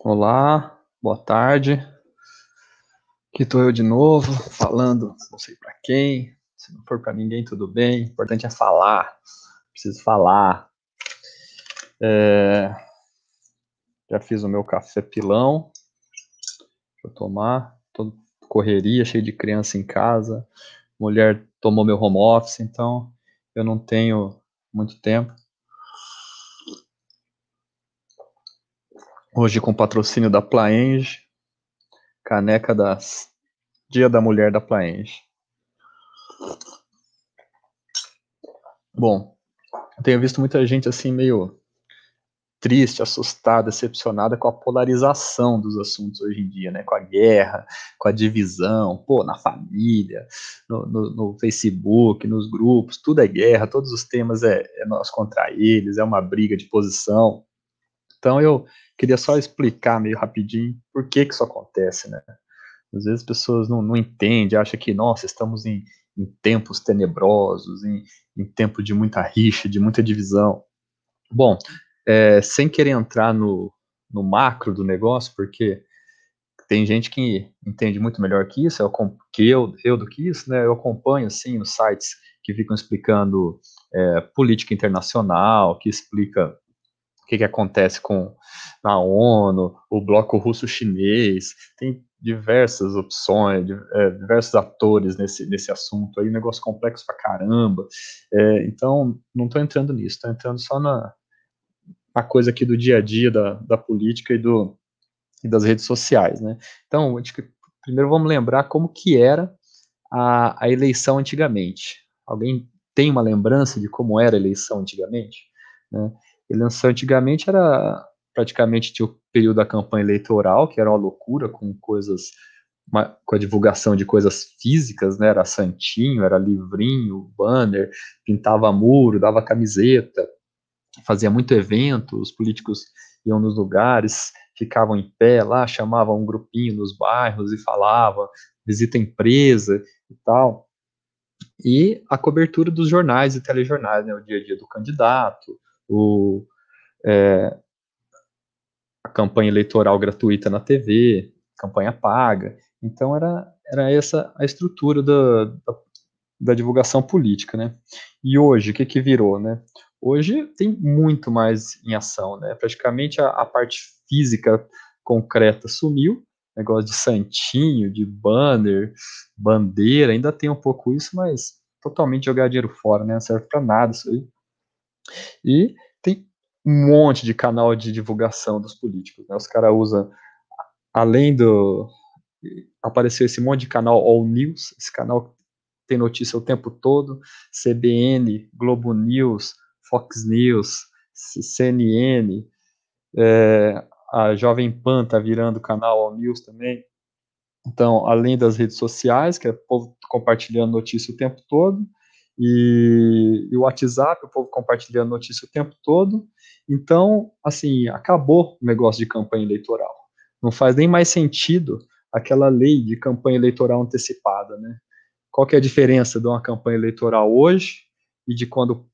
Olá, boa tarde. Aqui estou eu de novo, falando, não sei para quem. Se não for para ninguém, tudo bem. O importante é falar. Preciso falar. Já fiz o meu café pilão. Vou tomar. Tô correria, cheio de criança em casa. Mulher tomou meu home office, então eu não tenho muito tempo. Hoje com patrocínio da Plaenge, caneca das Dia da Mulher da Plaenge. Bom, eu tenho visto muita gente assim meio triste, assustada, decepcionada com a polarização dos assuntos hoje em dia, né? Com a guerra, com a divisão, pô, na família, no Facebook, nos grupos, tudo é guerra, todos os temas é nós contra eles, é uma briga de posição. Então eu queria só explicar meio rapidinho por que isso acontece, né? Às vezes as pessoas não entendem, acham que, nossa, estamos em tempos tenebrosos, em tempo de muita rixa, de muita divisão. Bom, sem querer entrar no macro do negócio, porque tem gente que entende muito melhor que isso, eu do que isso, né? Eu acompanho, assim, os sites que ficam explicando política internacional, que explica o que acontece na ONU, o bloco russo-chinês, tem diversas opções, diversos atores nesse assunto aí, negócio complexo pra caramba. Então, não estou entrando nisso, estou entrando só a coisa aqui do dia a dia da política e das redes sociais, né? Então, acho que primeiro vamos lembrar como que era a eleição antigamente. Alguém tem uma lembrança de como era a eleição antigamente? Né? A eleição antigamente era praticamente tinha o período da campanha eleitoral, que era uma loucura, com a divulgação de coisas físicas, né? Era santinho, era livrinho, banner, pintava muro, dava camiseta, fazia muito evento, os políticos iam nos lugares, ficavam em pé lá, chamavam um grupinho nos bairros e falava, visita a empresa e tal. E a cobertura dos jornais e telejornais, né, o dia a dia do candidato, o, a campanha eleitoral gratuita na TV, campanha paga. Então era essa a estrutura da divulgação política, né? E hoje, o que virou, né? Hoje tem muito mais em ação, né? Praticamente a parte física concreta sumiu, negócio de santinho, de banner, bandeira, ainda tem um pouco isso, mas totalmente jogar dinheiro fora, né? Não serve para nada isso aí. E tem um monte de canal de divulgação dos políticos, né? Os caras usam, além do... Apareceu esse monte de canal All News, esse canal tem notícia o tempo todo, CBN, Globo News, Fox News, CNN, a Jovem Pan tá virando canal All News também. Então, além das redes sociais, que é o povo compartilhando notícia o tempo todo, e o WhatsApp, o povo compartilhando notícia o tempo todo. Então, assim, acabou o negócio de campanha eleitoral. Não faz nem mais sentido aquela lei de campanha eleitoral antecipada, né? Qual que é a diferença de uma campanha eleitoral hoje e de quando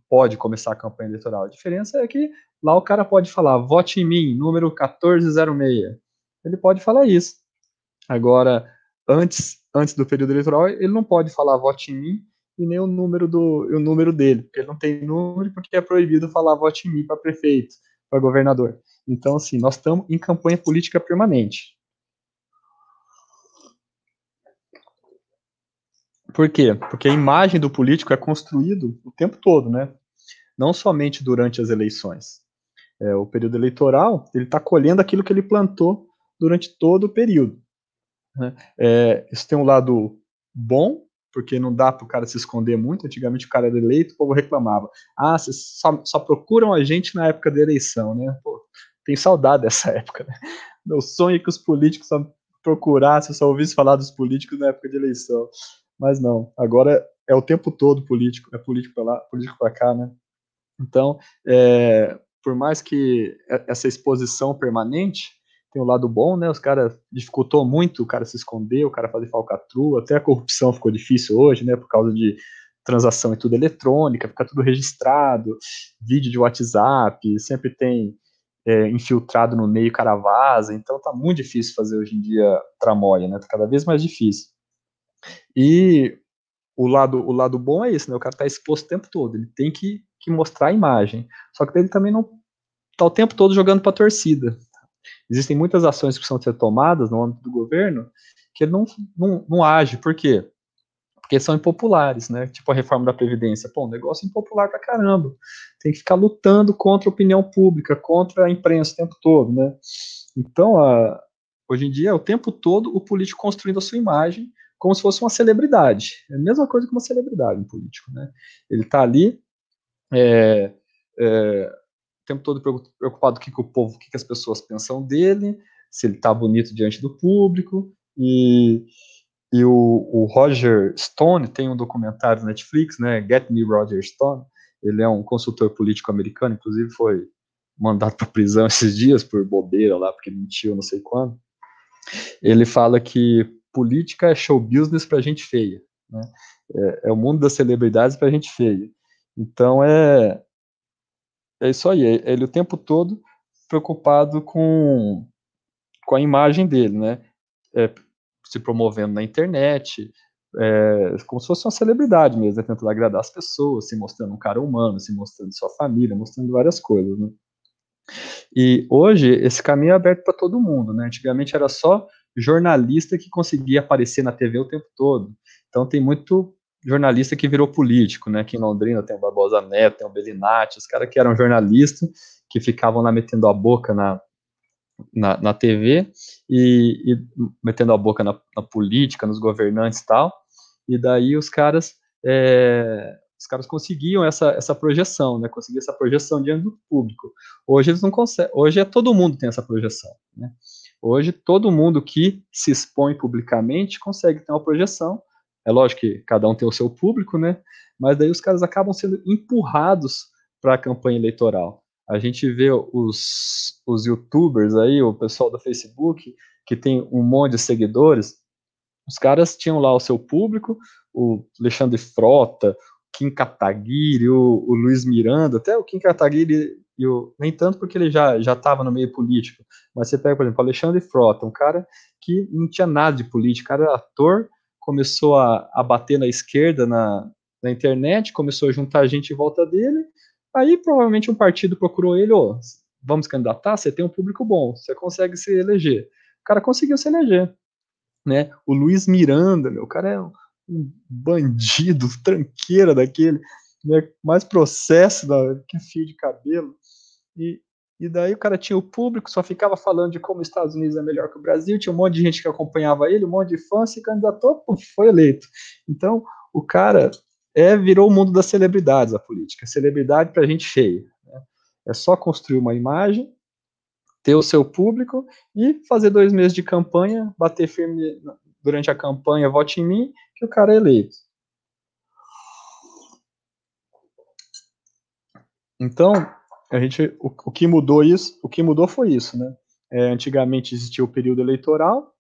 pode começar a campanha eleitoral? A diferença é que lá o cara pode falar, vote em mim, número 1406. Ele pode falar isso. Agora, antes do período eleitoral, ele não pode falar vote em mim e nem o número dele, porque ele não tem número, porque é proibido falar vote em mim para prefeito, para governador. Então, assim, nós estamos em campanha política permanente. Por quê? Porque a imagem do político é construído o tempo todo, né? Não somente durante as eleições. O período eleitoral, ele está colhendo aquilo que ele plantou durante todo o período. Né? Isso tem um lado bom, porque não dá para o cara se esconder muito. Antigamente o cara era eleito, o povo reclamava. Ah, vocês só procuram a gente na época da eleição, né? Pô, tenho saudade dessa época, né? Meu sonho é que os políticos só procurassem, só ouvissem falar dos políticos na época de eleição. Mas não, agora é o tempo todo político, é político para lá, político para cá, né? Então, por mais que essa exposição permanente tem o um lado bom, né? Os caras dificultou muito o cara se esconder, o cara fazer falcatrua, até a corrupção ficou difícil hoje, né? Por causa de transação e tudo eletrônica, fica tudo registrado, vídeo de WhatsApp, sempre tem infiltrado no meio, o cara vaza, então tá muito difícil fazer hoje em dia tramóia, né? Tá cada vez mais difícil. E o lado bom é esse, né? O cara tá exposto o tempo todo, ele tem que mostrar a imagem. Só que ele também não tá o tempo todo jogando para a torcida. Existem muitas ações que precisam ser tomadas no âmbito do governo que ele não age. Por quê? Porque são impopulares, né? Tipo a reforma da Previdência. Pô, um negócio impopular pra caramba. Tem que ficar lutando contra a opinião pública, contra a imprensa o tempo todo, né? Então, hoje em dia, é o tempo todo o político construindo a sua imagem como se fosse uma celebridade. É a mesma coisa que uma celebridade, um político, né? Ele tá ali, é, o tempo todo preocupado com o que o povo, o que as pessoas pensam dele, se ele tá bonito diante do público, e o Roger Stone tem um documentário na Netflix, né? Get Me Roger Stone. Ele é um consultor político americano, inclusive foi mandado para prisão esses dias por bobeira lá, porque mentiu não sei quando. Ele fala que política é show business para gente feia, né? É o mundo das celebridades para gente feia. Então é isso aí. Ele o tempo todo preocupado com a imagem dele, né? Se promovendo na internet, como se fosse uma celebridade mesmo, né? Tentando agradar as pessoas, se mostrando um cara humano, se mostrando sua família, mostrando várias coisas, né? E hoje esse caminho é aberto para todo mundo, né? Antigamente era só jornalista que conseguia aparecer na TV o tempo todo. Então tem muito jornalista que virou político, né? Aqui em Londrina tem o Barbosa Neto, tem o Bellinati, os caras que eram jornalistas que ficavam lá metendo a boca na TV e metendo a boca na política, nos governantes e tal, e daí os caras conseguiam essa projeção, né? Conseguiam essa projeção diante do público. Hoje eles não conseguem, hoje todo mundo tem essa projeção, né? Hoje todo mundo que se expõe publicamente consegue ter uma projeção. É lógico que cada um tem o seu público, né? Mas daí os caras acabam sendo empurrados para a campanha eleitoral. A gente vê os youtubers aí, o pessoal do Facebook, que tem um monte de seguidores, os caras tinham lá o seu público, o Alexandre Frota, o Kim Kataguiri, o Luiz Miranda, até o Kim Kataguiri, nem tanto porque ele já estava no meio político, mas você pega, por exemplo, o Alexandre Frota, um cara que não tinha nada de política, era ator, começou a bater na esquerda na internet, começou a juntar gente em volta dele, aí provavelmente um partido procurou ele, vamos candidatar, você tem um público bom, você consegue se eleger. O cara conseguiu se eleger, né? O Luiz Miranda, o cara é um bandido, tranqueira daquele, né? Mais processo que fio de cabelo. E daí o cara tinha o público, só ficava falando de como os Estados Unidos é melhor que o Brasil, tinha um monte de gente que acompanhava ele, um monte de fãs, se candidatou, foi eleito. Então, o cara virou o mundo das celebridades, a política. Celebridade pra gente feia, né? É só construir uma imagem, ter o seu público e fazer 2 meses de campanha, bater firme durante a campanha, vote em mim, que o cara é eleito. Então, o que mudou foi isso, né? Antigamente existia o período eleitoral,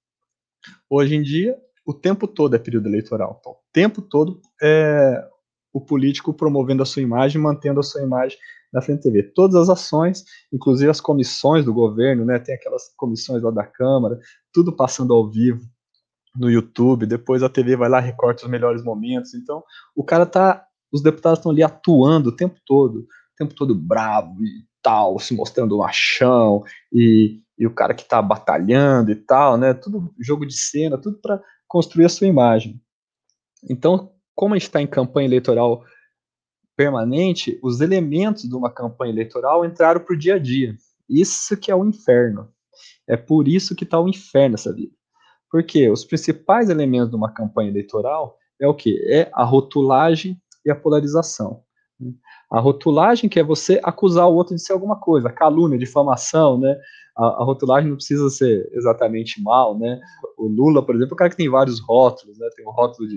hoje em dia o tempo todo é período eleitoral. Então, o tempo todo é o político promovendo a sua imagem, mantendo a sua imagem na frente da TV. Todas as ações, inclusive as comissões do governo, né? Tem aquelas comissões lá da Câmara, tudo passando ao vivo no YouTube, depois a TV vai lá, recorta os melhores momentos. Então, os deputados estão ali atuando o tempo todo bravo e tal, se mostrando machão, e o cara que está batalhando e tal, né? Tudo jogo de cena, tudo para construir a sua imagem. Então, como a gente está em campanha eleitoral permanente, os elementos de uma campanha eleitoral entraram para o dia a dia. Isso que é o inferno. É por isso que está o inferno essa vida. Porque os principais elementos de uma campanha eleitoral é o quê? É a rotulagem e a polarização. A rotulagem, que é você acusar o outro de ser alguma coisa, a calúnia, difamação, né? A rotulagem não precisa ser exatamente mal, né? O Lula, por exemplo, é um cara que tem vários rótulos, né? Tem o rótulo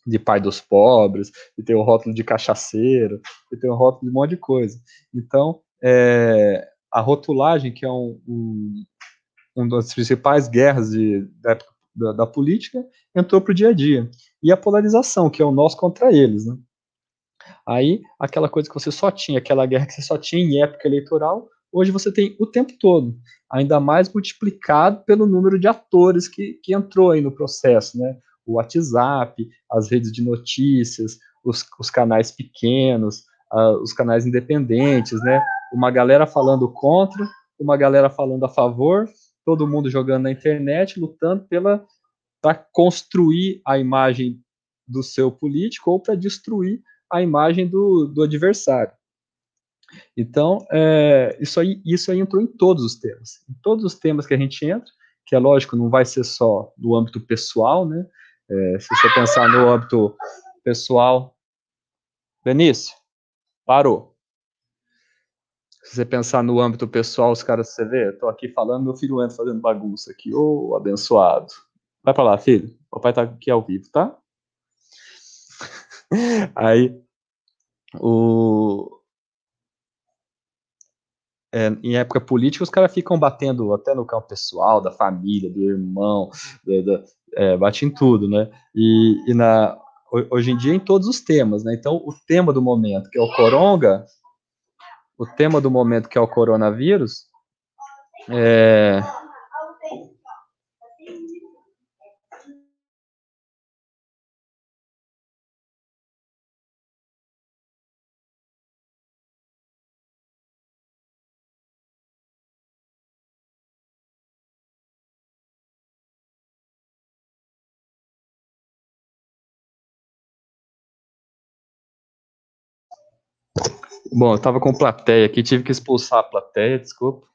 de pai dos pobres, e tem o rótulo de cachaceiro, e tem o rótulo de um monte de coisa. Então, a rotulagem, que é uma das principais guerras da política, entrou para o dia a dia. E a polarização, que é o nós contra eles, né? Aí, aquela coisa que você só tinha, aquela guerra que você só tinha em época eleitoral, hoje você tem o tempo todo, ainda mais multiplicado pelo número de atores que entrou aí no processo, né? O WhatsApp, as redes de notícias, os canais pequenos, os canais independentes, né? Uma galera falando contra, uma galera falando a favor, todo mundo jogando na internet, lutando para construir a imagem do seu político ou para destruir a imagem do adversário. Então, isso aí entrou em todos os temas. Em todos os temas que a gente entra, que é lógico, não vai ser só no âmbito pessoal, né? Se você pensar no âmbito pessoal... Benício, parou. Se você pensar no âmbito pessoal, os caras, você vê, eu tô aqui falando, meu filho entra fazendo bagunça aqui, ô abençoado. Vai pra lá, filho, o papai tá aqui ao vivo, tá? Aí, em época política, os caras ficam batendo até no campo pessoal, da família, do irmão, bate em tudo, né? Hoje em dia, em todos os temas, né? Então, o tema do momento, que é o coronga, o tema do momento, que é o coronavírus, bom, eu tava com plateia aqui, tive que expulsar a plateia, desculpa.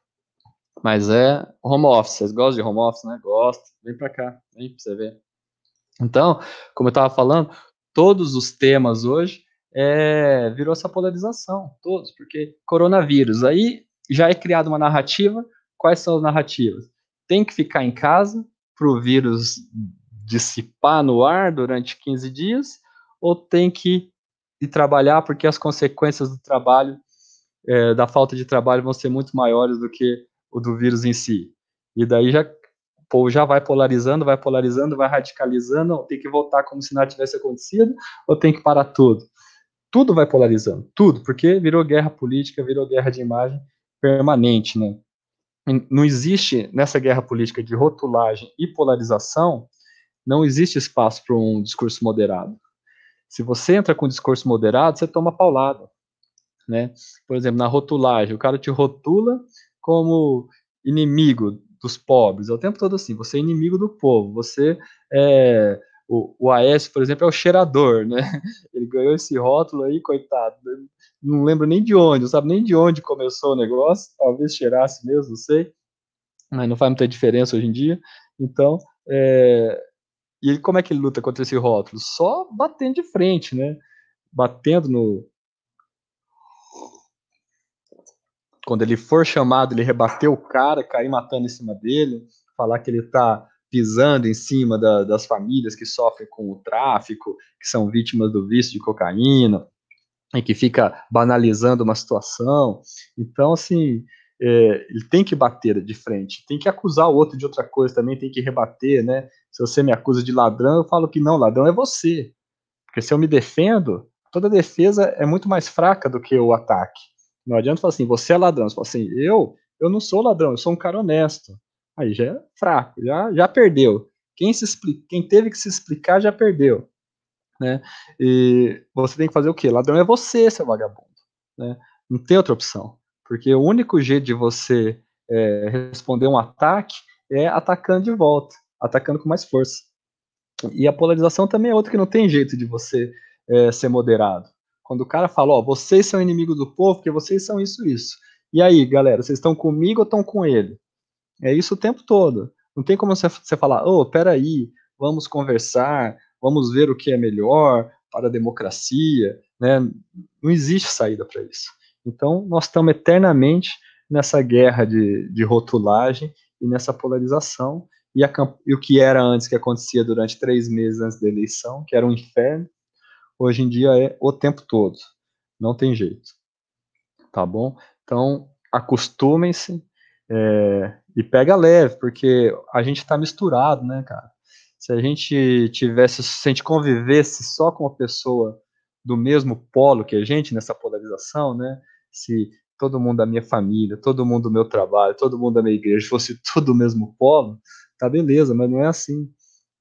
Mas é home office. Vocês gostam de home office, né? Gosto. Vem pra cá, vem pra você ver. Então, como eu tava falando, todos os temas hoje virou essa polarização, todos, porque coronavírus, aí já é criada uma narrativa. Quais são as narrativas? Tem que ficar em casa para o vírus dissipar no ar durante 15 dias, ou tem que ir trabalhar porque as consequências do trabalho, da falta de trabalho, vão ser muito maiores do que o do vírus em si. E daí o povo já vai polarizando, vai radicalizando, tem que voltar como se nada tivesse acontecido, ou tem que parar tudo? Tudo vai polarizando, tudo, porque virou guerra política, virou guerra de imagem permanente, né? Não existe, nessa guerra política de rotulagem e polarização, não existe espaço para um discurso moderado. Se você entra com um discurso moderado, você toma paulada, né? Por exemplo, na rotulagem, o cara te rotula como inimigo dos pobres, é o tempo todo assim, você é inimigo do povo, você o Aécio, por exemplo, é o cheirador, né? Ele ganhou esse rótulo aí, coitado, não lembro nem de onde, não sabe nem de onde começou o negócio, talvez cheirasse mesmo, não sei, mas não faz muita diferença hoje em dia. Então, e ele, como é que ele luta contra esse rótulo? Só batendo de frente, né? Batendo no... Quando ele for chamado, ele rebater o cara, cair matando em cima dele, falar que ele tá pisando em cima das famílias que sofrem com o tráfico, que são vítimas do vício de cocaína, e que fica banalizando uma situação. Então, assim, ele tem que bater de frente, tem que acusar o outro de outra coisa também, tem que rebater, né? Se você me acusa de ladrão, eu falo que não, ladrão é você. Porque se eu me defendo, toda defesa é muito mais fraca do que o ataque. Não adianta falar assim, você é ladrão. Você fala assim, eu não sou ladrão, eu sou um cara honesto. Aí já é fraco, já perdeu. Quem teve que se explicar já perdeu, né? E você tem que fazer o quê? Ladrão é você, seu vagabundo, né? Não tem outra opção, porque o único jeito de você responder um ataque é atacando de volta, atacando com mais força. E a polarização também é outra que não tem jeito de você ser moderado. Quando o cara fala, ó, vocês são inimigos do povo, porque vocês são isso, isso. E aí, galera, vocês estão comigo ou estão com ele? É isso o tempo todo. Não tem como você falar, ô, peraí, vamos conversar, vamos ver o que é melhor para a democracia, né? Não existe saída para isso. Então, nós estamos eternamente nessa guerra de rotulagem e nessa polarização, e o que era antes, que acontecia durante 3 meses antes da eleição, que era um inferno, hoje em dia é o tempo todo. Não tem jeito, tá bom? Então, acostumem-se, e pega leve, porque a gente está misturado, né, cara? Se a gente convivesse só com uma pessoa do mesmo polo que a gente, nessa polarização, né? Se todo mundo da minha família, todo mundo do meu trabalho, todo mundo da minha igreja fosse tudo o mesmo polo, tá beleza, mas não é assim.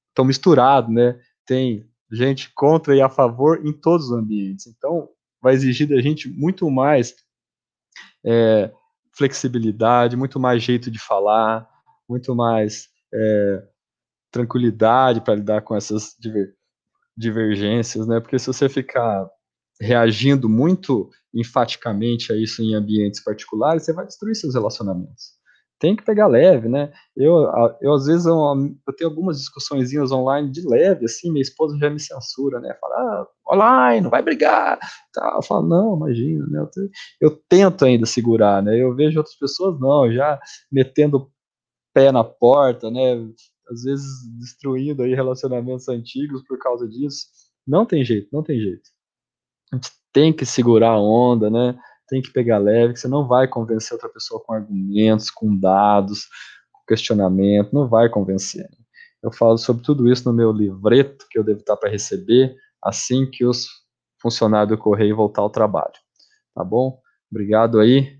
Estão misturados, né? Tem gente contra e a favor em todos os ambientes. Então, vai exigir da gente muito mais flexibilidade, muito mais jeito de falar, muito mais tranquilidade para lidar com essas divergências, né? Porque se você ficar reagindo muito enfaticamente a isso em ambientes particulares, você vai destruir seus relacionamentos. Tem que pegar leve, né? Eu às vezes, eu tenho algumas discussõezinhas online de leve, assim, minha esposa já me censura, né? Fala, online, não vai brigar. Tá? Eu falo, não, imagina, né? Eu tento ainda segurar, né? Eu vejo outras pessoas, não, já metendo pé na porta, né? Às vezes destruindo aí relacionamentos antigos por causa disso. Não tem jeito, não tem jeito. A gente tem que segurar a onda, né? Tem que pegar leve, que você não vai convencer outra pessoa com argumentos, com dados, com questionamento, não vai convencer. Eu falo sobre tudo isso no meu livreto que eu devo estar para receber assim que os funcionários do Correio voltar ao trabalho. Tá bom? Obrigado aí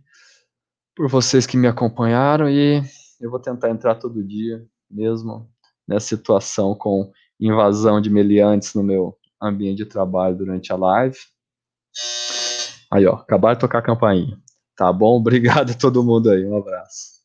por vocês que me acompanharam e eu vou tentar entrar todo dia, mesmo nessa situação com invasão de meliantes no meu ambiente de trabalho durante a live. Aí, ó, acabaram de tocar a campainha. Tá bom? Obrigado a todo mundo aí. Um abraço.